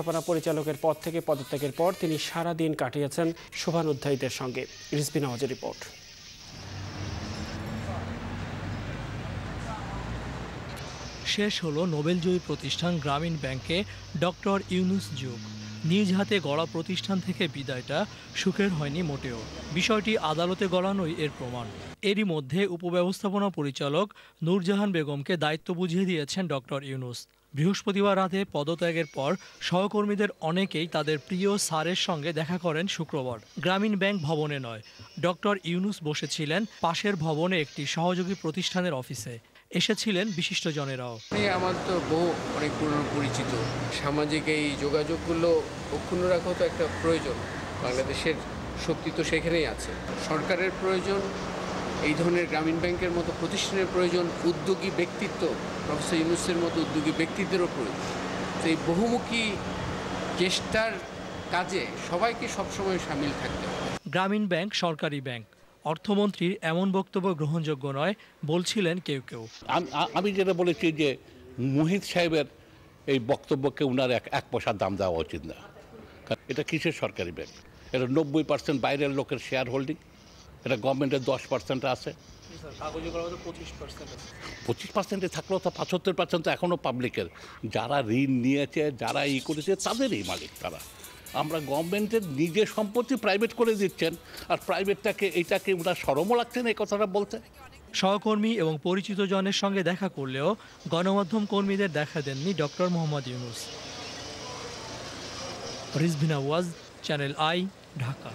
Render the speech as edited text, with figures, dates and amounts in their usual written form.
ব্যবস্থাপনা পরিচালকের পদ থেকে পদত্যাগের পর তিনি সারাদিন কাটিয়েছেন শুভানুধ্যায়ীদের সঙ্গে। রিজভী নওয়াজের রিপোর্ট। শেষ হলো নোবেলজয়ী প্রতিষ্ঠান গ্রামীণ ব্যাংকে ডক্টর ইউনুস যুগ। নিজ হাতে গড়া প্রতিষ্ঠান থেকে বিদায়টা সুখের হয়নি মোটেও। বিষয়টি আদালতে গড়ানোই এর প্রমাণ। এরই মধ্যে উপব্যবস্থাপনা পরিচালক নূরজাহান বেগমকে দায়িত্ব বুঝিয়ে দিয়েছেন ডক্টর ইউনুস। বৃহস্পতিবার রাতে পদত্যাগের পর সহকর্মীদের অনেকেই তাদের প্রিয় স্যারের সঙ্গে দেখা করেন শুক্রবার। গ্রামীণ ব্যাংক ভবনে নয়, ডক্টর ইউনুস বসেছিলেন পাশের ভবনে একটি সহযোগী প্রতিষ্ঠানের অফিসে। এসেছিলেন বিশিষ্টজনেরাও। আমার তো অনেক পুরনো পরিচিত। সামাজিক এই যোগাযোগগুলো অক্ষুণ্ণ রাখা তো একটা প্রয়োজন। বাংলাদেশের শক্তি তো সেখানেই আছে। সরকারের প্রয়োজন, এই ধরনের গ্রামীণ ব্যাংকের মতো প্রতিষ্ঠানের প্রয়োজন, উদ্যোগী ব্যক্তিত্ব, প্রফেসর ইউনুসের মতো উদ্যোগী ব্যক্তিত্বেরও প্রয়োজন। তো এই বহুমুখী চেষ্টার কাজে সবাইকে সবসময় সামিল থাকতে হবে। গ্রামীণ ব্যাংক সরকারি ব্যাংক, অর্থমন্ত্রীর এমন বক্তব্য গ্রহণযোগ্য নয় বলছিলেন কেউ কেউ। আমি যেটা বলেছি যে মুহিত সাহেবের এই বক্তব্যকে উনার এক পয়সার দাম দেওয়া উচিত না। এটা কিসের সরকারি ব্যাংক? এটা 90% বাইরের লোকের শেয়ার হোল্ডিং, এটা গভর্নমেন্টের 10% আছে। 25% থাকলেও তো 75% এখনও পাবলিকের। যারা ঋণ নিয়েছে, যারা করেছে, তাদেরই মালিক তারা। আমরা গভর্নমেন্টের নিজের সম্পত্তি প্রাইভেট করে দিচ্ছেন, আর এইটাকে ওরা শরমও লাগছেন এই কথাটা বলতে। সহকর্মী এবং পরিচিত জনের সঙ্গে দেখা করলেও গণমাধ্যম কর্মীদের দেখা দেননি doctor Mohammad Yunus. Rizvi Nawaz, channel I, Dhaka.